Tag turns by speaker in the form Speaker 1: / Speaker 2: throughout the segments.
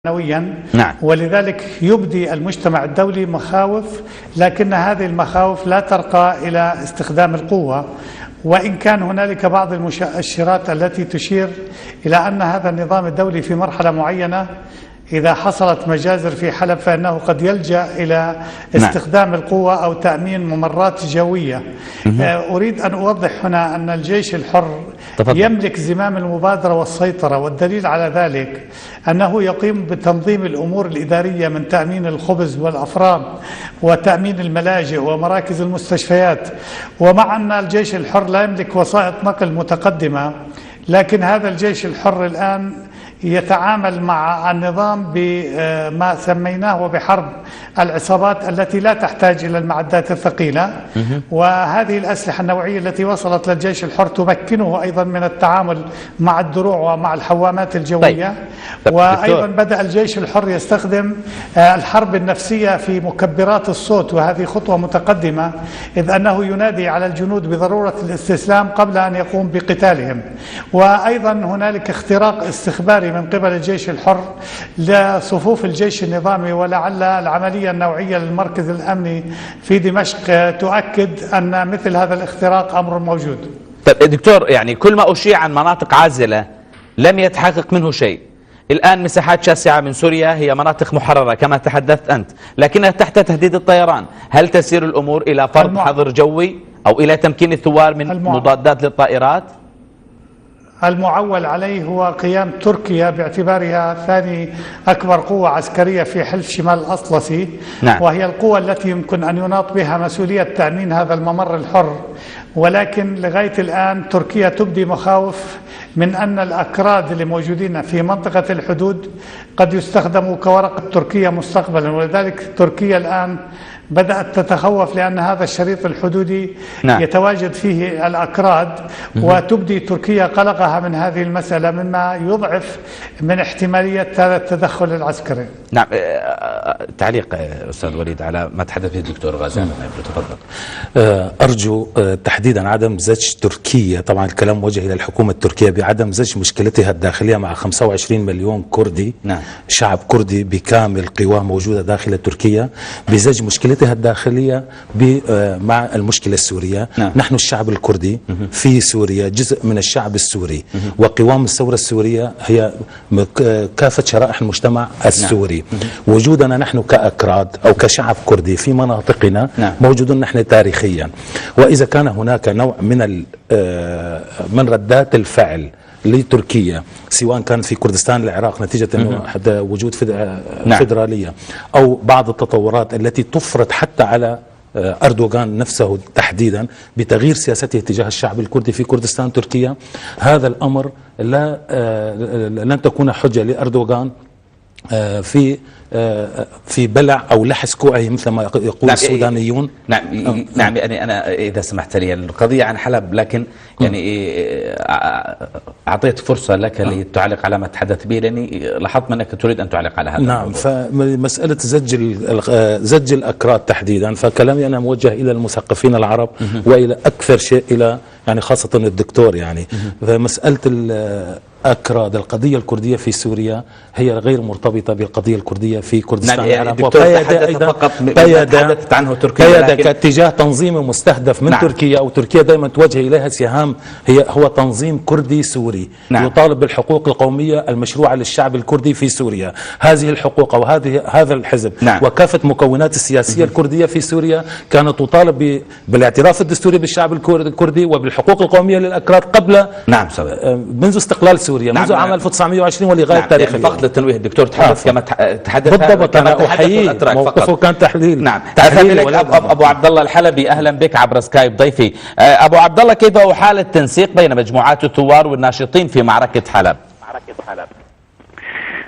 Speaker 1: معنويا.
Speaker 2: نعم.
Speaker 1: ولذلك يبدي المجتمع الدولي مخاوف، لكن هذه المخاوف لا ترقى إلى استخدام القوة، وإن كان هنالك بعض المؤشرات التي تشير إلى أن هذا النظام الدولي في مرحلة معينة إذا حصلت مجازر في حلب فإنه قد يلجأ إلى استخدام القوة أو تأمين ممرات جوية. أريد أن أوضح هنا أن الجيش الحر يملك زمام المبادرة والسيطرة، والدليل على ذلك أنه يقوم بتنظيم الأمور الإدارية من تأمين الخبز والأفراد وتأمين الملاجئ ومراكز المستشفيات. ومع أن الجيش الحر لا يملك وسائط نقل متقدمة، لكن هذا الجيش الحر الآن يتعامل مع النظام بما سميناه بحرب العصابات التي لا تحتاج إلى المعدات الثقيلة. وهذه الأسلحة النوعية التي وصلت للجيش الحر تمكنه أيضا من التعامل مع الدروع ومع الحوامات الجوية. وأيضا بدأ الجيش الحر يستخدم الحرب النفسية في مكبرات الصوت، وهذه خطوة متقدمة، إذ أنه ينادي على الجنود بضرورة الاستسلام قبل أن يقوم بقتالهم. وأيضا هنالك اختراق استخباري من قبل الجيش الحر لصفوف الجيش النظامي، ولعل العملية النوعية للمركز الأمني في دمشق تؤكد أن مثل هذا الاختراق أمر موجود.
Speaker 2: طيب دكتور، يعني كل ما أشيع عن مناطق عازلة لم يتحقق منه شيء. الآن مساحات شاسعة من سوريا هي مناطق محررة كما تحدثت أنت، لكنها تحت تهديد الطيران. هل تسير الأمور إلى فرض حظر جوي أو إلى تمكين الثوار من مضادات للطائرات؟
Speaker 1: المعول عليه هو قيام تركيا باعتبارها ثاني أكبر قوة عسكرية في حلف شمال الأطلسي.
Speaker 2: نعم.
Speaker 1: وهي القوة التي يمكن أن يناط بها مسؤولية تأمين هذا الممر الحر. ولكن لغاية الآن تركيا تبدي مخاوف من أن الأكراد اللي موجودين في منطقة الحدود قد يستخدموا كورقة تركيا مستقبلا، ولذلك تركيا الآن بدأت تتخوف لأن هذا الشريط الحدودي يتواجد فيه الأكراد. وتبدي تركيا قلقها من هذه المسألة، مما يضعف من احتمالية هذا التدخل العسكري.
Speaker 2: نعم. تعليق أستاذ وليد على ما تحدث به الدكتور غازان. تفضل.
Speaker 3: أرجو تحديدا عدم زج تركيا، طبعا الكلام موجه إلى الحكومة التركية، بعدم زج مشكلتها الداخلية مع 25 مليون كردي.
Speaker 2: نعم.
Speaker 3: شعب كردي بكامل قواه موجودة داخل تركيا، بزج مشكلتها الداخلية مع المشكلة السورية.
Speaker 2: نعم.
Speaker 3: نحن الشعب الكردي في سوريا جزء من الشعب السوري، وقوام الثورة السورية هي كافة شرائح المجتمع السوري. وجودنا نحن كأكراد أو كشعب كردي في مناطقنا موجودون نحن تاريخيا. وإذا كان هناك نوع من ردات الفعل لتركيا، سواء كان في كردستان العراق نتيجة أنه وجود فيدرالية، أو بعض التطورات التي تفرض حتى على أردوغان نفسه تحديدا بتغيير سياسته تجاه الشعب الكردي في كردستان تركيا، هذا الأمر لن تكون حجة لأردوغان في بلع أو لحس كوعه مثل ما يقول السودانيون.
Speaker 2: نعم. يعني أنا إذا سمحت لي القضية عن حلب، لكن يعني أعطيت فرصة لك لتعلق على ما تحدث به، لأني لاحظت منك تريد أن تعلق على هذا.
Speaker 3: نعم. فمسألة زج الأكراد تحديدا، فكلامي أنا موجه إلى المثقفين العرب وإلى أكثر شيء إلى يعني خاصة الدكتور. يعني فمسألة الأكراد، القضية الكردية في سوريا هي غير مرتبطة بالقضية الكردية في كردستان العراق.
Speaker 2: تحدثت عنه تركيا
Speaker 3: كاتجاه تنظيم مستهدف من تركيا، أو تركيا دائما توجه إليها سهام، هو تنظيم كردي سوري يطالب بالحقوق القومية المشروعة للشعب الكردي في سوريا. هذه الحقوق أو هذا الحزب وكافة مكونات السياسية الكردية في سوريا كانت تطالب بالاعتراف الدستوري بالشعب الكردي وبالحقوق القومية للأكراد قبل منذ استقلال سوريا، منذ عام 1920 ولغاية تاريخ اليوم.
Speaker 2: فقط للتنويه الدكتور تحدث كما تحدث
Speaker 3: بالضبط. أنا أحيي موقفه كان تحليل.
Speaker 2: نعم. أبو عبد الله الحلبي، أهلا بك عبر سكايب ضيفي. أبو عبد الله، كيف هو حال التنسيق بين مجموعات الثوار والناشطين في معركة حلب؟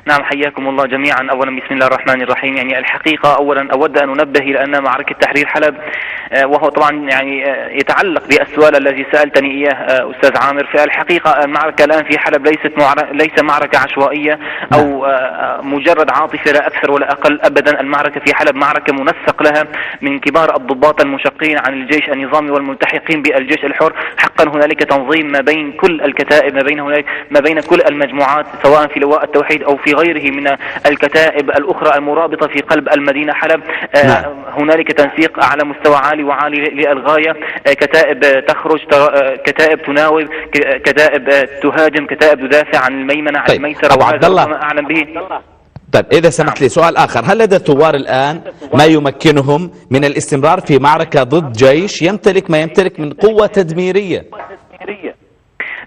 Speaker 4: نعم، حياكم الله جميعا. أولا بسم الله الرحمن الرحيم. يعني الحقيقة أولا أود أن أنبه إلى أن معركة تحرير حلب وهو طبعا يعني يتعلق بالسؤال الذي سألتني إياه أستاذ عامر. في الحقيقة المعركة الآن في حلب ليس معركة عشوائية أو مجرد عاطفة، لا أكثر ولا أقل أبدا. المعركة في حلب معركة منسق لها من كبار الضباط المشقين عن الجيش النظامي والملتحقين بالجيش الحر. حقا هنالك تنظيم ما بين كل الكتائب، ما بين كل المجموعات، سواء في لواء التوحيد أو في غيره من الكتائب الأخرى المرابطة في قلب المدينة حلب. هنالك تنسيق على مستوى عالي وعالي للغاية. كتائب تخرج، كتائب تناوب، كتائب تهاجم، كتائب تدافع عن الميمنة عن الميسرة.
Speaker 2: أبو عبد الله،
Speaker 4: ما أعلم به.
Speaker 2: طيب إذا سمحت لي سؤال آخر، هل لدى الثوار الآن ما يمكنهم من الاستمرار في معركة ضد جيش يمتلك ما يمتلك من قوة تدميرية؟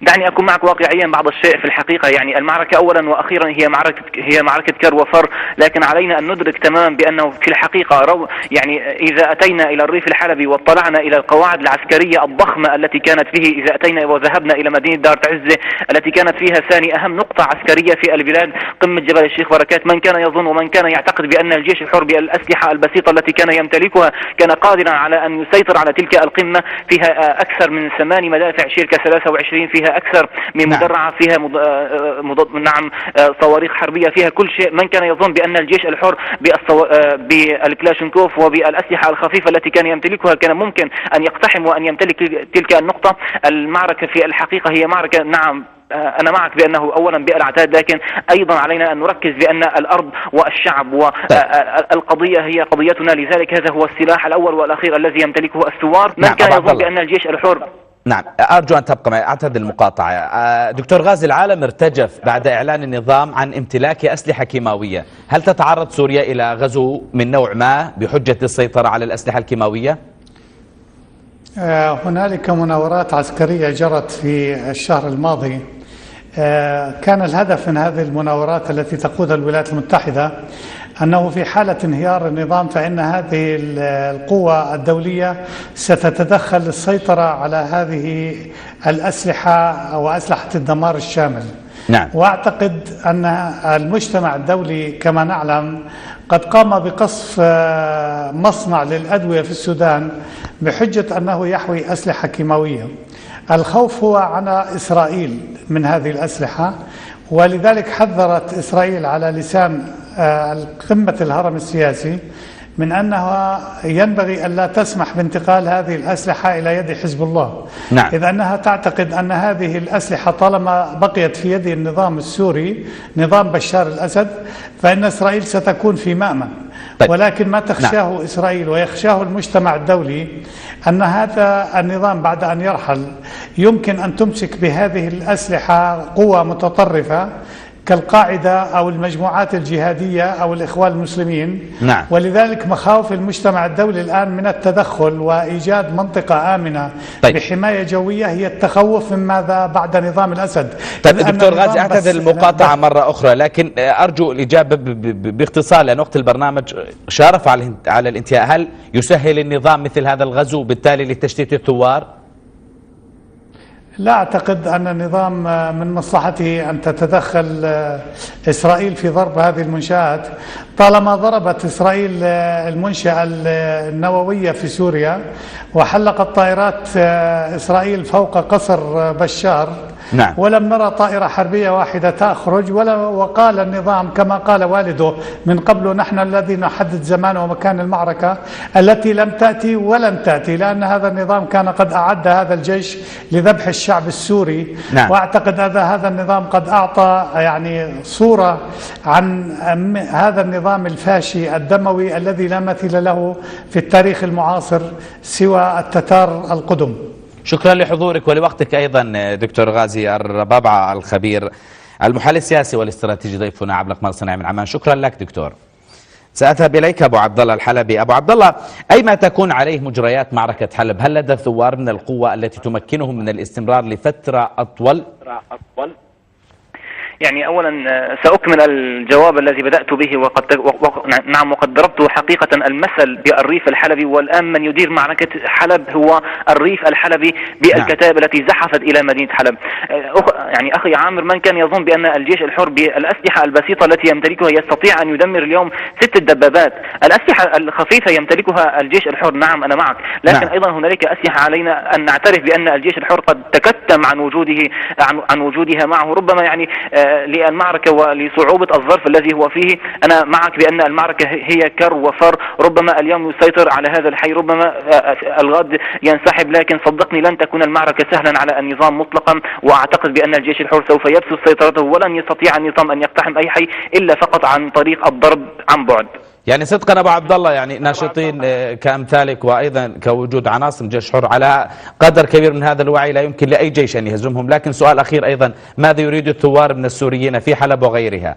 Speaker 4: دعني أكون معك واقعيا بعض الشيء. في الحقيقة يعني المعركة أولا وأخيرا هي معركة كر وفر، لكن علينا أن ندرك تماما بأنه في الحقيقة يعني إذا أتينا إلى الريف الحلبي واطلعنا إلى القواعد العسكرية الضخمة التي كانت فيه، إذا أتينا وذهبنا إلى مدينة دار تعزة التي كانت فيها ثاني أهم نقطة عسكرية في البلاد، قمة جبل الشيخ بركات، من كان يظن ومن كان يعتقد بأن الجيش الحر بالأسلحة البسيطة التي كان يمتلكها كان قادرا على أن يسيطر على تلك القمة، فيها أكثر من 8 مدافع شيركة 23، فيها أكثر من مدرعة، فيها صواريخ حربية، فيها كل شيء. من كان يظن بأن الجيش الحر بالكلاشنكوف وبالأسلحة الخفيفة التي كان يمتلكها كان ممكن أن يقتحم وأن يمتلك تلك النقطة. المعركة في الحقيقة هي معركة، نعم أنا معك بأنه أولا بيئة العتاد، لكن أيضا علينا أن نركز بأن الأرض والشعب والقضية هي قضيتنا. لذلك هذا هو السلاح الأول والأخير الذي يمتلكه الثوار. من كان يظن بأن الجيش الحر.
Speaker 2: نعم، أرجو أن تبقى معي، أعتذر المقاطعة. دكتور غازي، العالم ارتجف بعد إعلان النظام عن امتلاك أسلحة كيماوية. هل تتعرض سوريا إلى غزو من نوع ما بحجة السيطرة على الأسلحة الكيماوية؟
Speaker 1: هنالك مناورات عسكرية جرت في الشهر الماضي. كان الهدف من هذه المناورات التي تقودها الولايات المتحدة أنه في حالة انهيار النظام فإن هذه القوى الدولية ستتدخل للسيطرة على هذه الأسلحة أو أسلحة الدمار الشامل.
Speaker 2: نعم.
Speaker 1: وأعتقد أن المجتمع الدولي كما نعلم قد قام بقصف مصنع للأدوية في السودان بحجة أنه يحوي أسلحة كيماوية. الخوف هو على إسرائيل من هذه الأسلحة، ولذلك حذرت إسرائيل على لسان قمة الهرم السياسي من أنها ينبغي أن لا تسمح بانتقال هذه الأسلحة إلى يد حزب الله.
Speaker 2: نعم.
Speaker 1: إذ أنها تعتقد أن هذه الأسلحة طالما بقيت في يد النظام السوري، نظام بشار الأسد، فإن إسرائيل ستكون في مأمن.
Speaker 2: طيب.
Speaker 1: ولكن ما تخشاه نعم. إسرائيل ويخشاه المجتمع الدولي أن هذا النظام بعد أن يرحل يمكن أن تمسك بهذه الأسلحة قوة متطرفة كالقاعدة أو المجموعات الجهادية أو الإخوان المسلمين.
Speaker 2: نعم.
Speaker 1: ولذلك مخاوف المجتمع الدولي الآن من التدخل وإيجاد منطقة آمنة
Speaker 2: طيب.
Speaker 1: بحماية جوية هي التخوف من ماذا بعد نظام الأسد.
Speaker 2: طيب دكتور غازي، أعتذر المقاطعة مرة أخرى، لكن أرجو الإجابة باختصار لأن وقت البرنامج شارف على الانتهاء. هل يسهل النظام مثل هذا الغزو بالتالي لتشتيت الثوار؟
Speaker 1: لا أعتقد أن النظام من مصلحته أن تتدخل إسرائيل في ضرب هذه المنشآت. طالما ضربت إسرائيل المنشأة النووية في سوريا وحلقت طائرات إسرائيل فوق قصر بشار،
Speaker 2: نعم.
Speaker 1: ولم نرى طائرة حربية واحدة تخرج، وقال النظام كما قال والده من قبل: نحن الذي نحدد زمان ومكان المعركة التي لم تأتي ولن تأتي، لأن هذا النظام كان قد أعد هذا الجيش لذبح الشعب السوري.
Speaker 2: نعم.
Speaker 1: وأعتقد هذا النظام قد أعطى يعني صورة عن هذا النظام الفاشي الدموي الذي لا مثيل له في التاريخ المعاصر سوى التتار القدم.
Speaker 2: شكرا لحضورك ولوقتك أيضا دكتور غازي الربابعة الخبير المحلل السياسي والاستراتيجي ضيفنا عبر القمر الصناعي من عمان. شكرا لك دكتور. سأذهب إليك أبو عبد الله الحلبي. أبو عبد الله، أيما تكون عليه مجريات معركة حلب، هل لدى الثوار من القوة التي تمكنهم من الاستمرار لفترة أطول؟
Speaker 4: يعني أولا سأكمل الجواب الذي بدأت به وقد ضربت حقيقة المثل بالريف الحلبي، والآن من يدير معركة حلب هو الريف الحلبي بالكتائب التي زحفت إلى مدينة حلب. يعني أخي عامر، من كان يظن بأن الجيش الحر بالأسلحة البسيطة التي يمتلكها يستطيع أن يدمر اليوم 6 دبابات؟ الأسلحة الخفيفة يمتلكها الجيش الحر، نعم أنا معك، لكن أيضا هنالك أسلحة علينا أن نعترف بأن الجيش الحر قد تكتم عن وجودها معه، ربما يعني للمعركة ولصعوبة الظرف الذي هو فيه. أنا معك بأن المعركة هي كر وفر، ربما اليوم يسيطر على هذا الحي، ربما الغد ينسحب، لكن صدقني لن تكون المعركة سهلا على النظام مطلقا، وأعتقد بأن الجيش الحر سوف يبسط سيطرته، ولن يستطيع النظام أن يقتحم أي حي إلا فقط عن طريق الضرب عن بعد.
Speaker 2: يعني صدقا أبو عبد الله، يعني ناشطين كأمثالك وأيضا كوجود عناصر جيش حر على قدر كبير من هذا الوعي لا يمكن لأي جيش أن يهزمهم. لكن سؤال أخير أيضا، ماذا يريد الثوار من السوريين في حلب وغيرها؟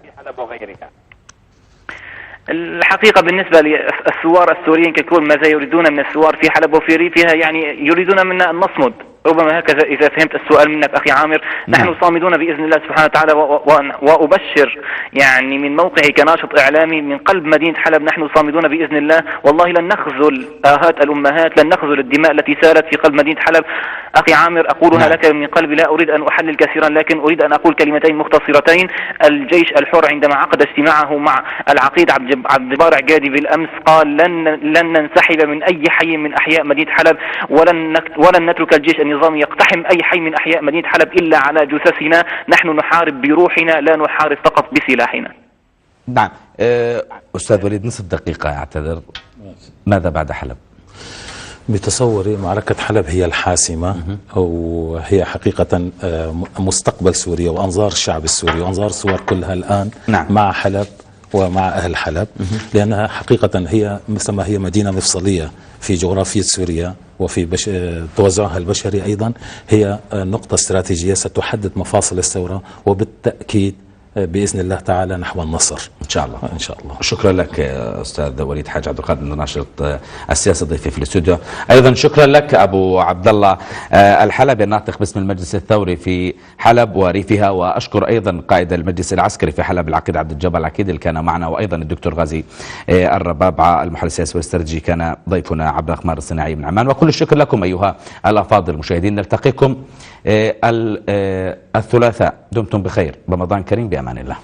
Speaker 4: الحقيقة بالنسبة للثوار السوريين ككل، ماذا يريدون من الثوار في حلب وفي ريفها؟ يعني يريدون منا أن نصمد، ربما هكذا إذا فهمت السؤال منك أخي عامر. نحن صامدون بإذن الله سبحانه وتعالى، وأبشر يعني من موقعي كناشط إعلامي من قلب مدينة حلب، نحن صامدون بإذن الله، والله لن نخذل آهات الأمهات، لن نخذل الدماء التي سالت في قلب مدينة حلب. أخي عامر أقولها لك من قلبي، لا أريد أن أحلل كثيرا، لكن أريد أن أقول كلمتين مختصرتين. الجيش الحر عندما عقد اجتماعه مع العقيد عبد الجبار عقادي بالأمس قال لن ننسحب من أي حي من أحياء مدينة حلب، ولن نترك الجيش النظام يقتحم أي حي من أحياء مدينة حلب إلا على جثثنا. نحن نحارب بروحنا، لا نحارب فقط بسلاحنا.
Speaker 2: نعم. أستاذ وليد، نصف دقيقة أعتذر، ماذا بعد حلب؟
Speaker 3: بتصوري معركة حلب هي الحاسمة، وهي حقيقة مستقبل سوريا وأنظار الشعب السوري وأنظار الثوار كلها الآن مع حلب ومع أهل حلب، لأنها حقيقة هي مثل ما هي مدينة مفصلية في جغرافية سوريا وفي توزعها البشري، أيضا هي نقطة استراتيجية ستحدد مفاصل الثورة، وبالتأكيد بإذن الله تعالى نحو النصر
Speaker 2: إن شاء الله.
Speaker 3: إن شاء الله.
Speaker 2: شكرا لك أستاذ وليد حاج عبد القادر، ناشط السياسة ضيفي في الاستوديو. أيضا شكرا لك أبو عبد الله الحلبي، الناطق باسم المجلس الثوري في حلب وريفها، وأشكر أيضا قائد المجلس العسكري في حلب العقيد عبد الجبار العقيدي اللي كان معنا، وأيضا الدكتور غازي الربابعة المحلل السياسي والاستراتيجي كان ضيفنا عبر الأقمار الصناعية من عمان. وكل الشكر لكم أيها الأفاضل المشاهدين، نلتقيكم الثلاثاء، دمتم بخير، رمضان كريم، بأمان الله.